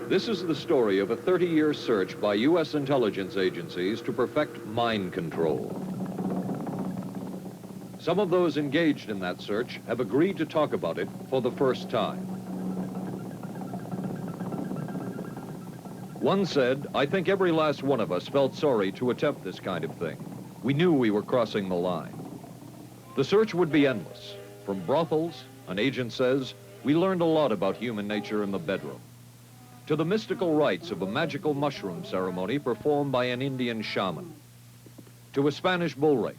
This is the story of a 30-year search by U.S. intelligence agencies to perfect mind control. Some of those engaged in that search have agreed to talk about it for the first time. One said, "I think every last one of us felt sorry to attempt this kind of thing. We knew we were crossing the line." The search would be endless. From brothels, an agent says, we learned a lot about human nature in the bedroom, to the mystical rites of a magical mushroom ceremony performed by an Indian shaman, to a Spanish bull ring.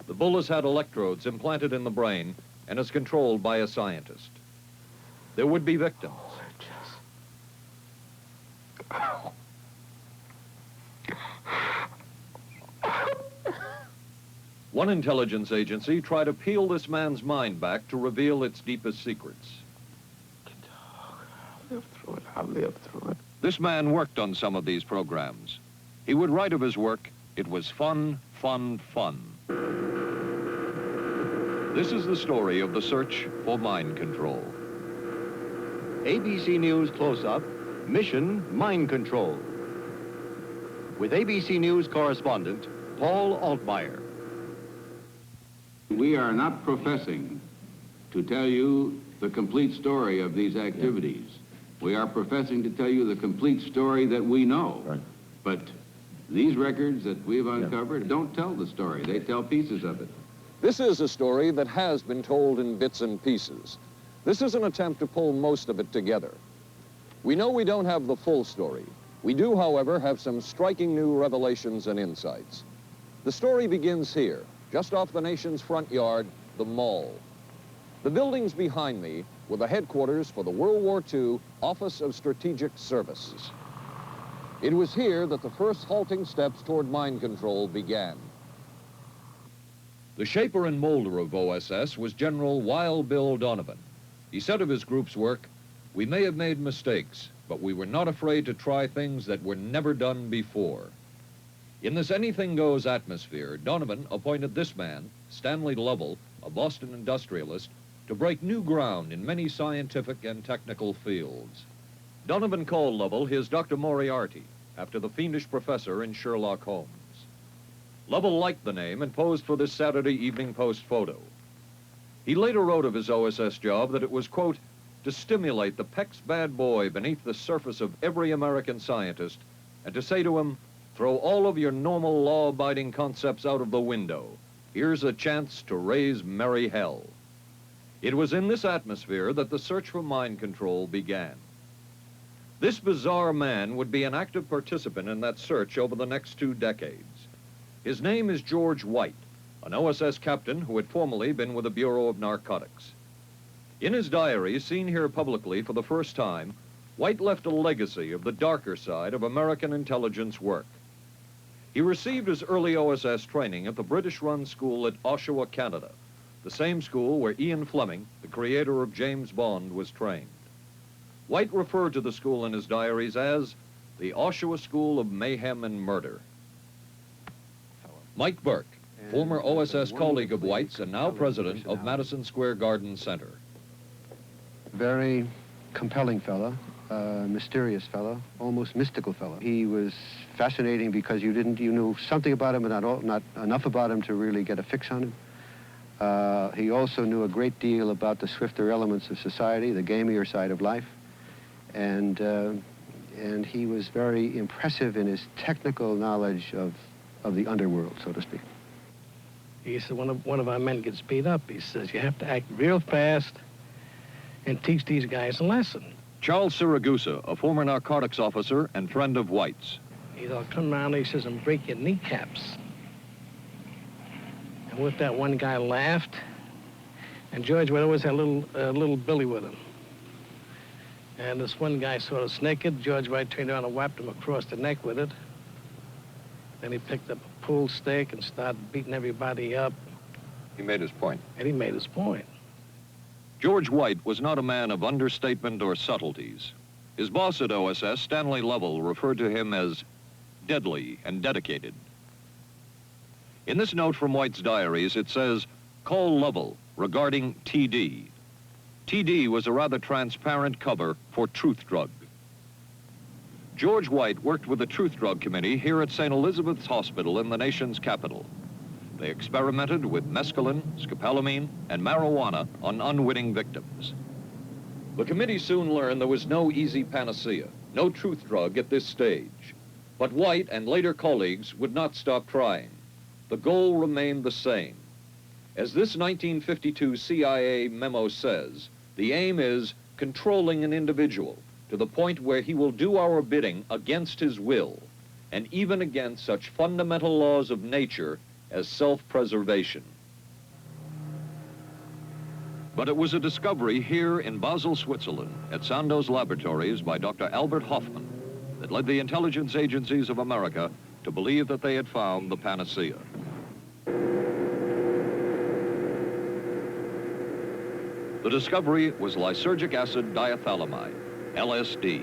The bull has had electrodes implanted in the brain and is controlled by a scientist. There would be victims. One intelligence agency tried to peel this man's mind back to reveal its deepest secrets. I'll live through it. This man worked on some of these programs. He would write of his work, "It was fun, fun, fun." This is the story of the search for mind control. ABC News Close-Up, Mission Mind Control. With ABC News correspondent Paul Altmeyer. We are not professing to tell you the complete story of these activities. We are professing to tell you the complete story that we know. Right. But these records that we've uncovered don't tell the story. They tell pieces of it. This is a story that has been told in bits and pieces. This is an attempt to pull most of it together. We know we don't have the full story. We do, however, have some striking new revelations and insights. The story begins here, just off the nation's front yard, the Mall. The buildings behind me were the headquarters for the World War II Office of Strategic Services. It was here that the first halting steps toward mind control began. The shaper and molder of OSS was General Wild Bill Donovan. He said of his group's work, "We may have made mistakes, but we were not afraid to try things that were never done before." In this anything-goes atmosphere, Donovan appointed this man, Stanley Lovell, a Boston industrialist, to break new ground in many scientific and technical fields. Donovan called Lovell his Dr. Moriarty, after the fiendish professor in Sherlock Holmes. Lovell liked the name and posed for this Saturday Evening Post photo. He later wrote of his OSS job that it was, quote, "to stimulate the Peck's bad boy beneath the surface of every American scientist and to say to him, throw all of your normal law-abiding concepts out of the window. Here's a chance to raise merry hell." It was in this atmosphere that the search for mind control began. This bizarre man would be an active participant in that search over the next 2 decades. His name is George White, an OSS captain who had formerly been with the Bureau of Narcotics. In his diary, seen here publicly for the first time, White left a legacy of the darker side of American intelligence work. He received his early OSS training at the British-run school at Oshawa, Canada, the same school where Ian Fleming, the creator of James Bond, was trained. White referred to the school in his diaries as the Oshawa School of Mayhem and Murder. Mike Burke, former OSS colleague of White's and now president of Madison Square Garden Center. Very compelling fellow, mysterious fellow, almost mystical fellow. He was fascinating because you knew something about him, but not enough about him to really get a fix on him. He also knew a great deal about the swifter elements of society, the gamier side of life, and he was very impressive in his technical knowledge of the underworld, so to speak. He said one of our men gets beat up. He says, you have to act real fast and teach these guys a lesson. Charles Siragusa, a former narcotics officer and friend of White's. He'll come around, he says, and break your kneecaps. And with that, one guy laughed, and George would always have a little Billy with him. And this one guy sort of snickered. George White turned around and whapped him across the neck with it. Then he picked up a pool stick and started beating everybody up. He made his point. And he made his point. George White was not a man of understatement or subtleties. His boss at OSS, Stanley Lovell, referred to him as deadly and dedicated. In this note from White's diaries, it says, call Lovell regarding TD. TD was a rather transparent cover for Truth Drug. George White worked with the Truth Drug Committee here at St. Elizabeth's Hospital in the nation's capital. They experimented with mescaline, scopolamine, and marijuana on unwitting victims. The committee soon learned there was no easy panacea, no truth drug at this stage. But White and later colleagues would not stop trying. The goal remained the same. As this 1952 CIA memo says, the aim is controlling an individual to the point where he will do our bidding against his will, and even against such fundamental laws of nature as self-preservation. But it was a discovery here in Basel, Switzerland, at Sandoz Laboratories by Dr. Albert Hoffman that led the intelligence agencies of America to believe that they had found the panacea. The discovery was lysergic acid diethylamide, LSD.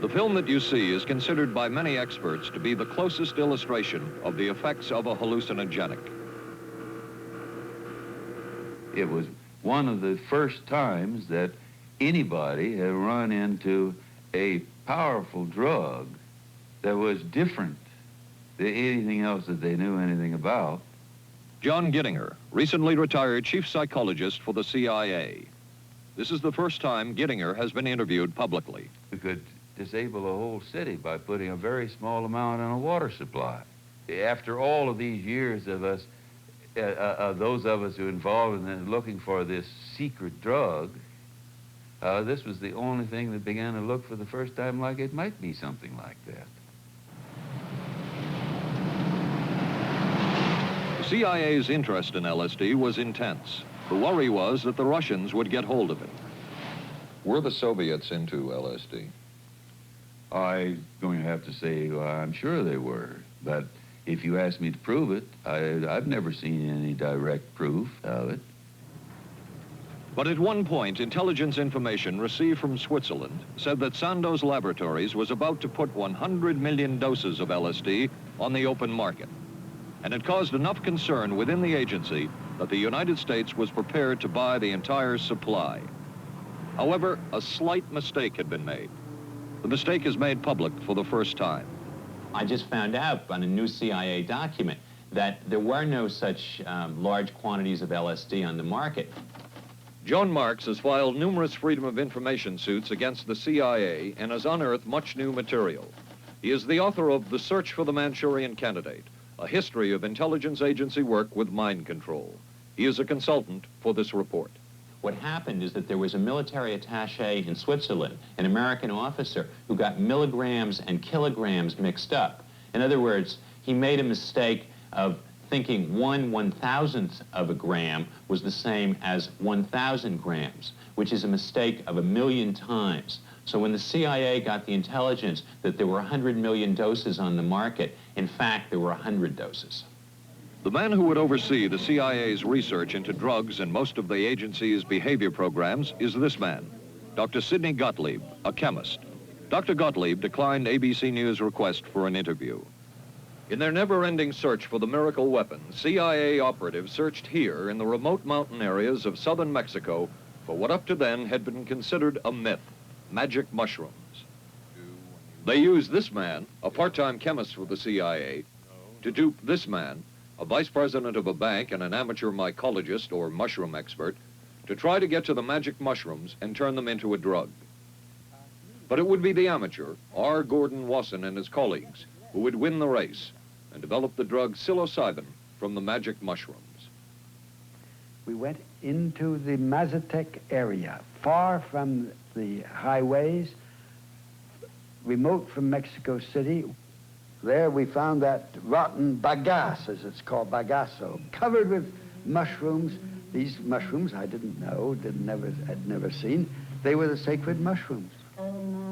The film that you see is considered by many experts to be the closest illustration of the effects of a hallucinogenic. It was one of the first times that anybody had run into a powerful drug that was different than anything else that they knew anything about. John Gittinger, recently retired chief psychologist for the CIA. This is the first time Gittinger has been interviewed publicly. We could disable a whole city by putting a very small amount in a water supply. After all of these years of us, those of us who were involved in looking for this secret drug, this was the only thing that began to look for the first time like it might be something like that. The CIA's interest in LSD was intense. The worry was that the Russians would get hold of it. Were the Soviets into LSD? I'm going to have to say, well, I'm sure they were, but if you ask me to prove it, I've never seen any direct proof of it. But at one point, intelligence information received from Switzerland said that Sandoz Laboratories was about to put 100 million doses of LSD on the open market. And it caused enough concern within the agency that the United States was prepared to buy the entire supply. However, a slight mistake had been made. The mistake is made public for the first time. I just found out on a new CIA document that there were no such large quantities of LSD on the market. Joan Marks has filed numerous Freedom of Information suits against the CIA and has unearthed much new material. He is the author of The Search for the Manchurian Candidate, a history of intelligence agency work with mind control. He is a consultant for this report. What happened is that there was a military attaché in Switzerland, an American officer, who got milligrams and kilograms mixed up. In other words, he made a mistake of thinking 1/1000th of a gram was the same as 1,000 grams, which is a mistake of 1,000,000 times. So when the CIA got the intelligence that there were 100 million doses on the market, in fact, there were 100 doses. The man who would oversee the CIA's research into drugs and most of the agency's behavior programs is this man, Dr. Sidney Gottlieb, a chemist. Dr. Gottlieb declined ABC News' request for an interview. In their never-ending search for the miracle weapon, CIA operatives searched here in the remote mountain areas of southern Mexico for what up to then had been considered a myth, magic mushrooms. They used this man, a part-time chemist for the CIA, to dupe this man, a vice president of a bank and an amateur mycologist or mushroom expert, to try to get to the magic mushrooms and turn them into a drug. But it would be the amateur, R. Gordon Wasson and his colleagues, who would win the race and develop the drug psilocybin from the magic mushrooms. We went into the Mazatec area, far from the highways, remote from Mexico City. There we found that rotten bagasse, as it's called, bagasso, covered with mushrooms. These mushrooms I didn't know, had never seen. They were the sacred mushrooms.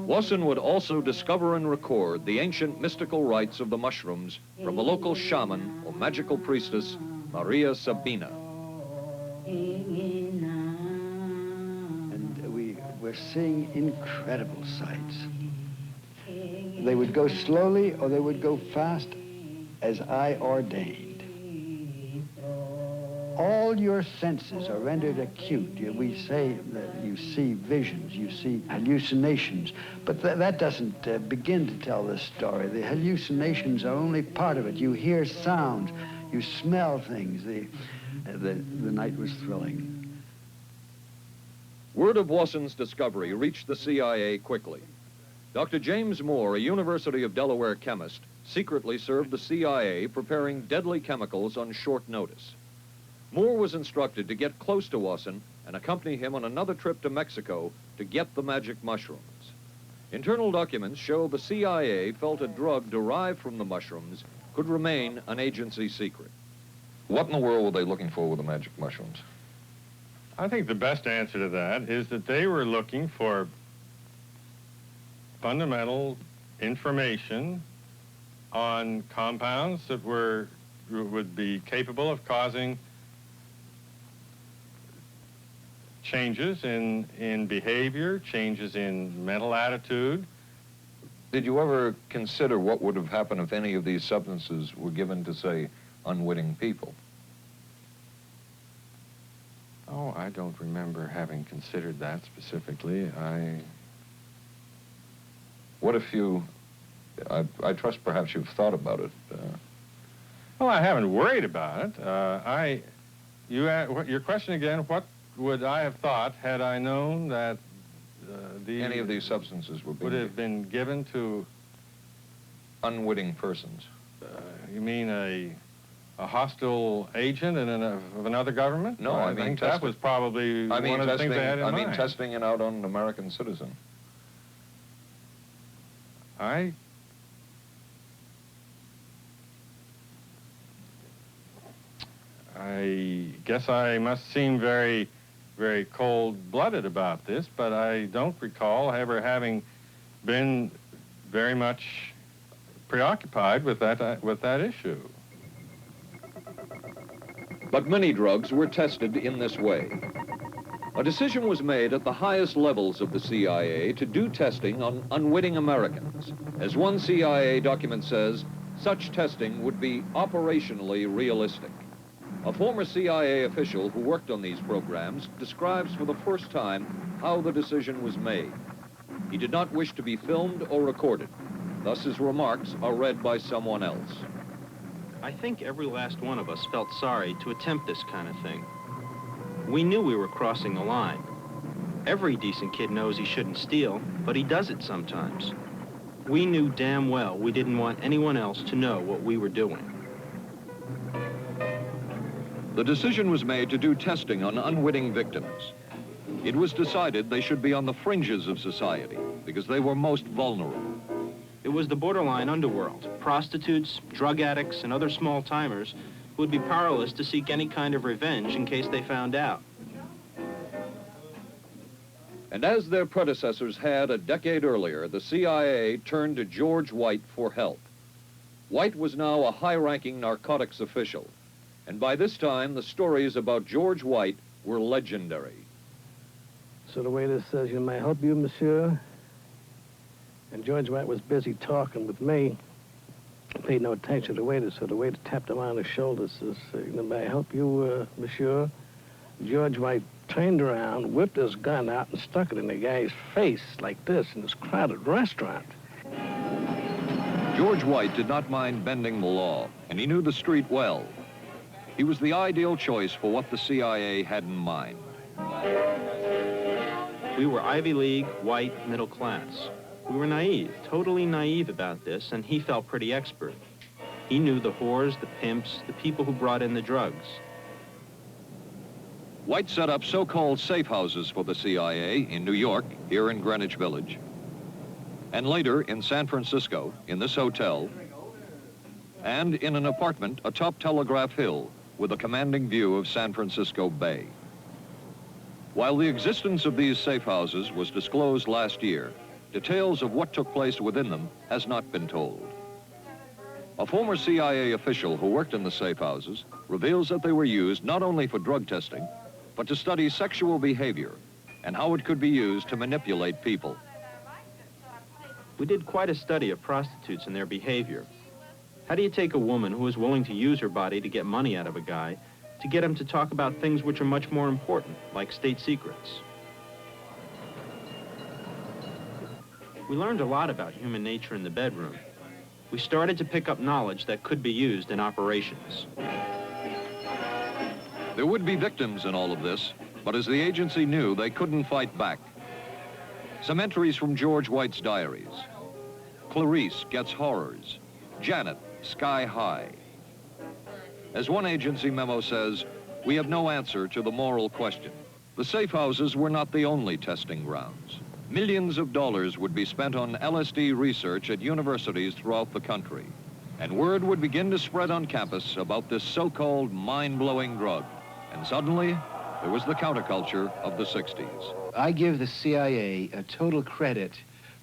Wasson would also discover and record the ancient mystical rites of the mushrooms from a local shaman or magical priestess, Maria Sabina. And we were seeing incredible sights. They would go slowly or they would go fast as I ordained. all your senses are rendered acute. We say that you see visions, you see hallucinations, but that doesn't begin to tell this story. The hallucinations are only part of it. You hear sounds, you smell things. The night was thrilling. Word of Wasson's discovery reached the CIA quickly. Dr. James Moore, a University of Delaware chemist, secretly served the CIA preparing deadly chemicals on short notice. Moore was instructed to get close to Wasson and accompany him on another trip to Mexico to get the magic mushrooms. Internal documents show the CIA felt a drug derived from the mushrooms could remain an agency secret. What in the world were they looking for with the magic mushrooms? I think the best answer to that is that they were looking for fundamental information on compounds that would be capable of causing changes in behavior, changes in mental attitude. Did you ever consider what would have happened if any of these substances were given to, say, unwitting people? Oh, I don't remember having considered that specifically. What if you, I trust perhaps you've thought about it. Well, I haven't worried about it. Your question again, what would I have thought had I known that any of these substances would have been given to unwitting persons? You mean a hostile agent of another government? No, I mean think that was probably one of the things they had in mind. I mean testing it out on an American citizen. I guess I must seem very, very cold-blooded about this, but I don't recall ever having been very much preoccupied with that issue. But many drugs were tested in this way. A decision was made at the highest levels of the CIA to do testing on unwitting Americans. As one CIA document says, such testing would be operationally realistic. A former CIA official who worked on these programs describes for the first time how the decision was made. He did not wish to be filmed or recorded. Thus his remarks are read by someone else. I think every last one of us felt sorry to attempt this kind of thing. We knew we were crossing the line. Every decent kid knows he shouldn't steal, but he does it sometimes. We knew damn well we didn't want anyone else to know what we were doing. The decision was made to do testing on unwitting victims. It was decided they should be on the fringes of society because they were most vulnerable. It was the borderline underworld, prostitutes, drug addicts, and other small-timers who would be powerless to seek any kind of revenge in case they found out. And as their predecessors had a decade earlier, the CIA turned to George White for help. White was now a high-ranking narcotics official, and by this time, the stories about George White were legendary. So the waiter says, "You may help you, monsieur?" And George White was busy talking with me. I paid no attention to the waiter, so the waiter tapped him on the shoulder, says, "May I help you, monsieur?" George White turned around, whipped his gun out, and stuck it in the guy's face like this in this crowded restaurant. George White did not mind bending the law, and he knew the street well. He was the ideal choice for what the CIA had in mind. We were Ivy League, white, middle class. We were naive, totally naive about this, and he felt pretty expert. He knew the whores, the pimps, the people who brought in the drugs. White set up so-called safe houses for the CIA in New York, here in Greenwich Village, and later in San Francisco, in this hotel, and in an apartment atop Telegraph Hill with a commanding view of San Francisco Bay. While the existence of these safe houses was disclosed last year, details of what took place within them has not been told. A former CIA official who worked in the safe houses reveals that they were used not only for drug testing, but to study sexual behavior and how it could be used to manipulate people. We did quite a study of prostitutes and their behavior. How do you take a woman who is willing to use her body to get money out of a guy, to to get him to talk about things which are much more important, like state secrets. We learned a lot about human nature in the bedroom. We started to pick up knowledge that could be used in operations. There would be victims in all of this, but as the agency knew, they couldn't fight back. Some entries from George White's diaries. Clarice gets horrors. Janet, sky high. As one agency memo says, we have no answer to the moral question. The safe houses were not the only testing grounds. Millions of dollars would be spent on LSD research at universities throughout the country. And word would begin to spread on campus about this so-called mind-blowing drug. And suddenly, there was the counterculture of the 60s. I give the CIA a total credit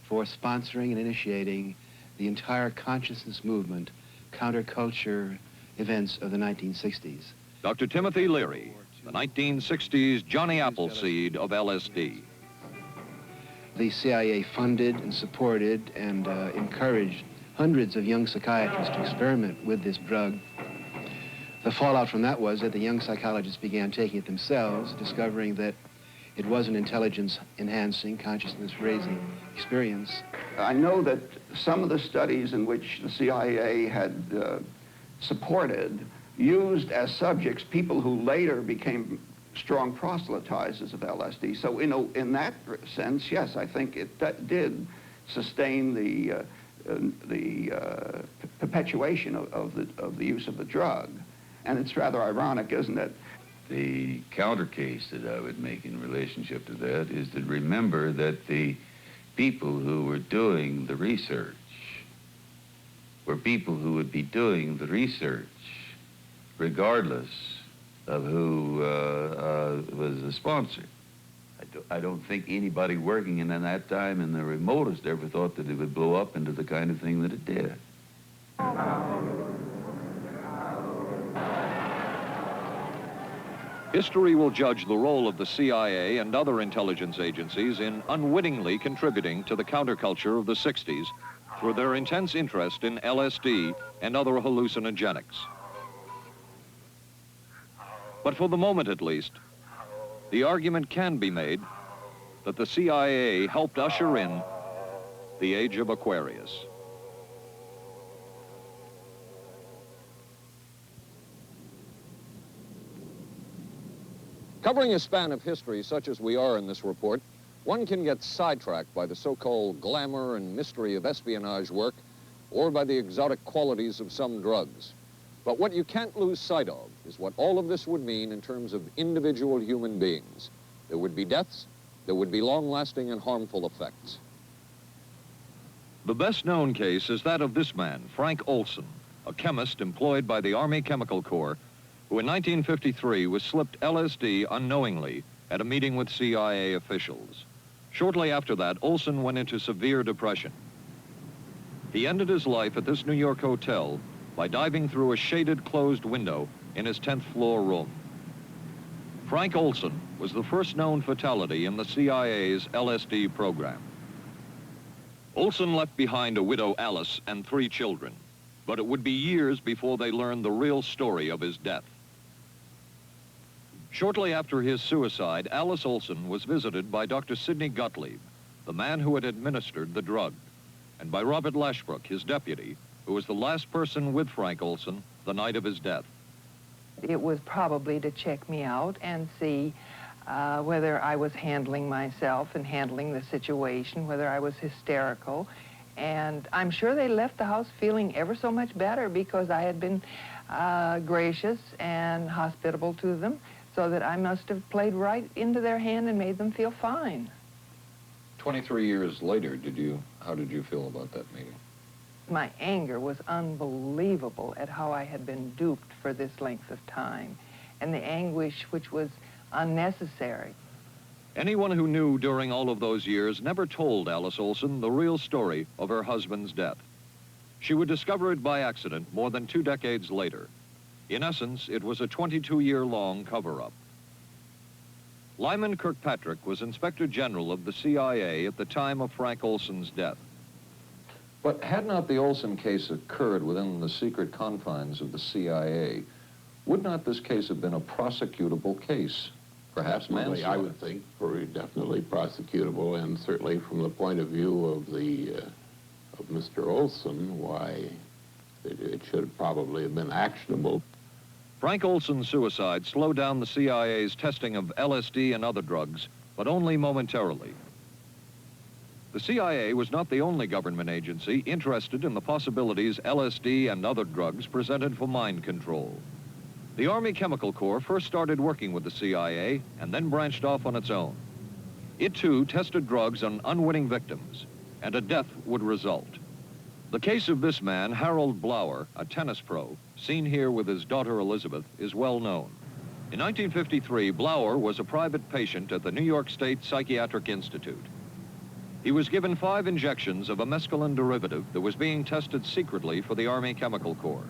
for sponsoring and initiating the entire consciousness movement, counterculture events of the 1960s. Dr. Timothy Leary, the 1960s Johnny Appleseed of LSD. The CIA funded and supported and encouraged hundreds of young psychiatrists to experiment with this drug. The fallout from that was that the young psychologists began taking it themselves, discovering that it was an intelligence-enhancing, consciousness-raising experience. I know that some of the studies in which the CIA had supported used as subjects people who later became strong proselytizers of LSD. So in that sense, yes, I think that did sustain the perpetuation of the use of the drug. And it's rather ironic, isn't it? The counter case that I would make in relationship to that is to remember that the people who were doing the research were people who would be doing the research regardless of who was the sponsor. I don't think anybody working in that time in the remotest ever thought that it would blow up into the kind of thing that it did. History will judge the role of the CIA and other intelligence agencies in unwittingly contributing to the counterculture of the 60s through their intense interest in LSD and other hallucinogenics. But for the moment at least, the argument can be made that the CIA helped usher in the age of Aquarius. Covering a span of history such as we are in this report, one can get sidetracked by the so-called glamour and mystery of espionage work or by the exotic qualities of some drugs. But what you can't lose sight of is what all of this would mean in terms of individual human beings. There would be deaths, there would be long-lasting and harmful effects. The best-known case is that of this man, Frank Olson, a chemist employed by the Army Chemical Corps, who in 1953 was slipped LSD unknowingly at a meeting with CIA officials. Shortly after that, Olson went into severe depression. He ended his life at this New York hotel by diving through a shaded closed window in his 10th floor room. Frank Olson was the first known fatality in the CIA's LSD program. Olson left behind a widow, Alice, and 3 children, but it would be years before they learned the real story of his death. Shortly after his suicide, Alice Olson was visited by Dr. Sidney Gottlieb, the man who had administered the drug, and by Robert Lashbrook, his deputy, who was the last person with Frank Olson the night of his death. It was probably to check me out and see whether I was handling myself and handling the situation, whether I was hysterical. And I'm sure they left the house feeling ever so much better because I had been gracious and hospitable to them, so that I must have played right into their hand and made them feel fine. 23 years later, how did you feel about that meeting? My anger was unbelievable at how I had been duped for this length of time, and the anguish which was unnecessary. Anyone who knew during all of those years never told Alice Olson the real story of her husband's death. She would discover it by accident more than 2 decades later. In essence, it was a 22-year-long cover-up. Lyman Kirkpatrick was Inspector General of the CIA at the time of Frank Olson's death. But had not the Olson case occurred within the secret confines of the CIA, Would not this case have been a prosecutable case? Perhaps Definitely, I manslaughter? would think, very definitely prosecutable, and certainly from the point of view of of Mr. Olson, why it should probably have been actionable. Frank Olson's suicide slowed down the CIA's testing of LSD and other drugs, but only momentarily. The CIA was not the only government agency interested in the possibilities LSD and other drugs presented for mind control. The Army Chemical Corps first started working with the CIA and then branched off on its own. It too tested drugs on unwitting victims, and a death would result. The case of this man, Harold Blower, a tennis pro, seen here with his daughter Elizabeth, is well known. In 1953, Blower was a private patient at the New York State Psychiatric Institute. He was given 5 injections of a mescaline derivative that was being tested secretly for the Army Chemical Corps.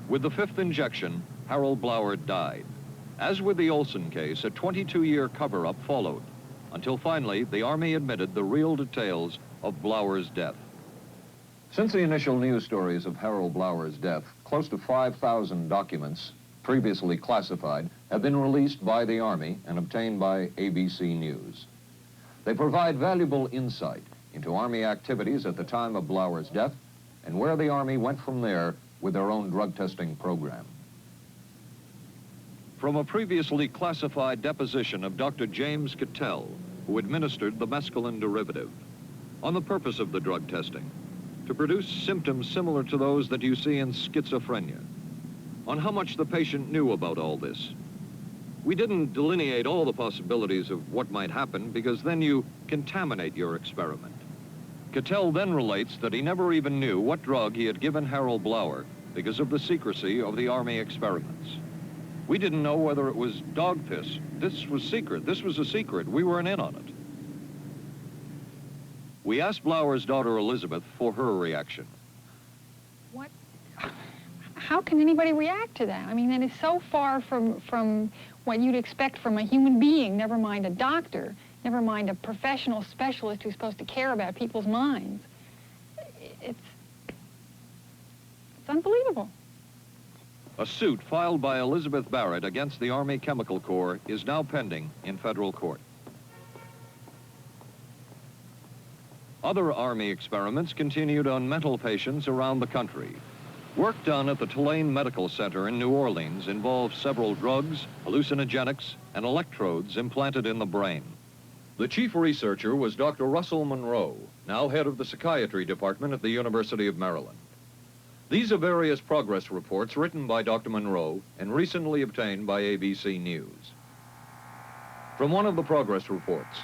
With the 5th injection, Harold Blower died. As with the Olson case, a 22-year cover-up followed, until finally the Army admitted the real details of Blower's death. Since the initial news stories of Harold Blower's death, close to 5,000 documents, previously classified, have been released by the Army and obtained by ABC News. They provide valuable insight into Army activities at the time of Blower's death and where the Army went from there with their own drug testing program. From a previously classified deposition of Dr. James Cattell, who administered the mescaline derivative, on the purpose of the drug testing, to produce symptoms similar to those that you see in schizophrenia, on how much the patient knew about all this. We didn't delineate all the possibilities of what might happen because then you contaminate your experiment. Cattell then relates that he never even knew what drug he had given Harold Blower because of the secrecy of the Army experiments. We didn't know whether it was dog piss. This was secret. This was a secret. We weren't in on it. We asked Blower's daughter Elizabeth for her reaction. What? How can anybody react to that? I mean, that is so far from what you'd expect from a human being, never mind a doctor, never mind a professional specialist who's supposed to care about people's minds. It's unbelievable. A suit filed by Elizabeth Barrett against the Army Chemical Corps is now pending in federal court. Other Army experiments continued on mental patients around the country. Work done at the Tulane Medical Center in New Orleans involved several drugs, hallucinogenics, and electrodes implanted in the brain. The chief researcher was Dr. Russell Monroe, now head of the psychiatry department at the University of Maryland. These are various progress reports written by Dr. Monroe and recently obtained by ABC News. From one of the progress reports,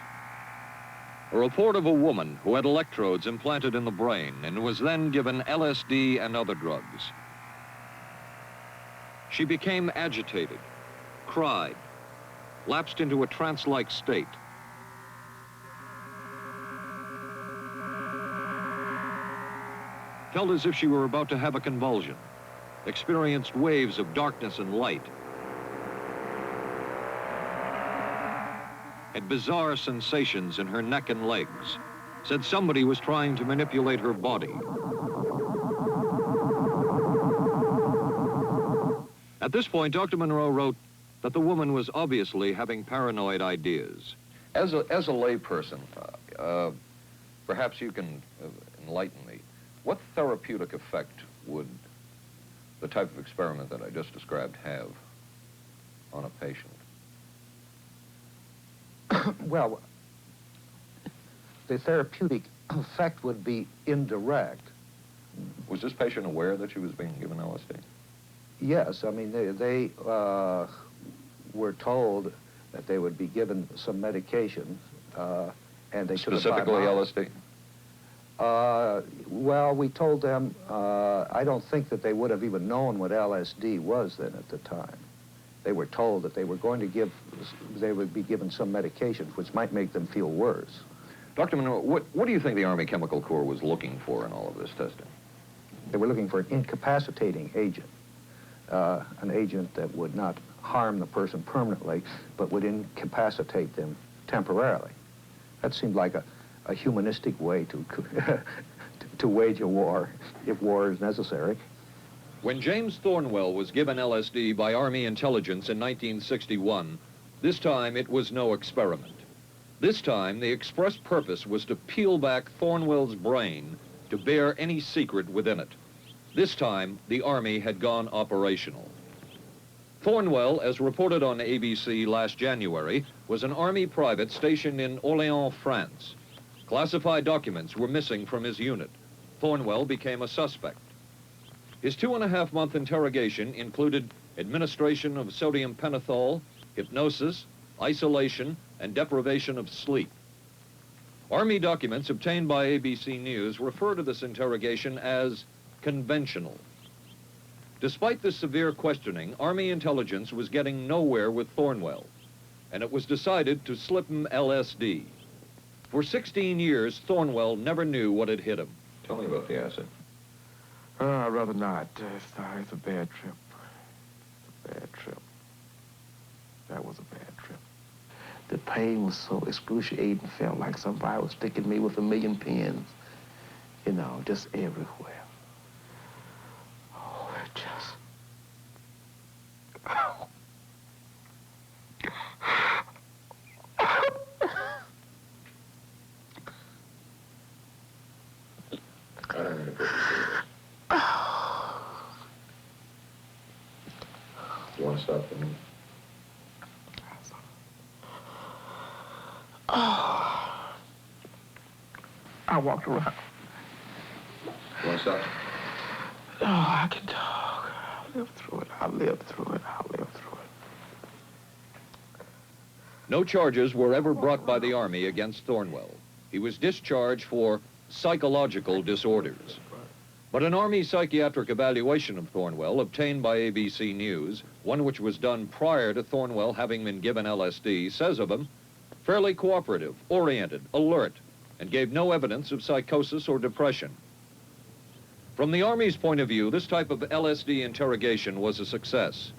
a report of a woman who had electrodes implanted in the brain and was then given LSD and other drugs. She became agitated, cried, lapsed into a trance-like state. Felt as if she were about to have a convulsion, experienced waves of darkness and light, had bizarre sensations in her neck and legs, said somebody was trying to manipulate her body. At this point, Dr. Monroe wrote that the woman was obviously having paranoid ideas. As a layperson, perhaps you can enlighten me. What therapeutic effect would the type of experiment that I just described have on a patient? Well, the therapeutic effect would be indirect. Was this patient aware that she was being given LSD? Yes, I mean, they were told that they would be given some medication, and they should have... Specifically LSD? Well, we told them, I don't think that they would have even known what LSD was then at the time. They were told that they were going to they would be given some medication which might make them feel worse. Dr. Monroe, what do you think the Army Chemical Corps was looking for in all of this testing? They were looking for an incapacitating agent, an agent that would not harm the person permanently, but would incapacitate them temporarily. That seemed like a humanistic way to wage a war, if war is necessary. When James Thornwell was given LSD by Army intelligence in 1961, this time it was no experiment. This time, the express purpose was to peel back Thornwell's brain to bear any secret within it. This time, the Army had gone operational. Thornwell, as reported on ABC last January, was an Army private stationed in Orléans, France. Classified documents were missing from his unit. Thornwell became a suspect. His 2.5-month interrogation included administration of sodium pentothal, hypnosis, isolation, and deprivation of sleep. Army documents obtained by ABC News refer to this interrogation as conventional. Despite this severe questioning, Army intelligence was getting nowhere with Thornwell, and it was decided to slip him LSD. For 16 years, Thornwell never knew what had hit him. Tell me about the acid. I'd rather not. It's a bad trip. It's a bad trip. That was a bad trip. The pain was so excruciating, felt like somebody was sticking me with 1,000,000 pins. You know, just everywhere. Oh, it just... Oh. You want to stop for me? Oh. I walked around. You want to stop? Oh, I can talk. I'll live through it. I'll live through it. I'll live through it. No charges were ever brought by the Army against Thornwell. He was discharged for psychological disorders. But an Army psychiatric evaluation of Thornwell obtained by ABC News, one which was done prior to Thornwell having been given LSD, says of him, fairly cooperative, oriented, alert, and gave no evidence of psychosis or depression. From the Army's point of view, this type of LSD interrogation was a success.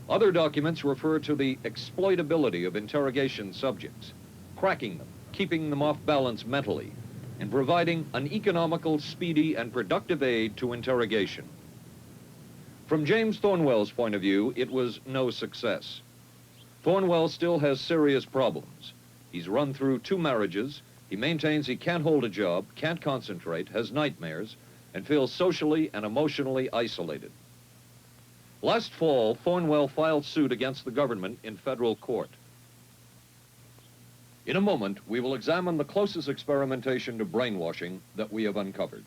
Other documents refer to the exploitability of interrogation subjects, cracking them, keeping them off balance mentally, and providing an economical, speedy, and productive aid to interrogation. From James Thornwell's point of view, it was no success. Thornwell still has serious problems. He's run through 2 marriages, he maintains he can't hold a job, can't concentrate, has nightmares, and feels socially and emotionally isolated. Last fall, Thornwell filed suit against the government in federal court. In a moment, we will examine the closest experimentation to brainwashing that we have uncovered.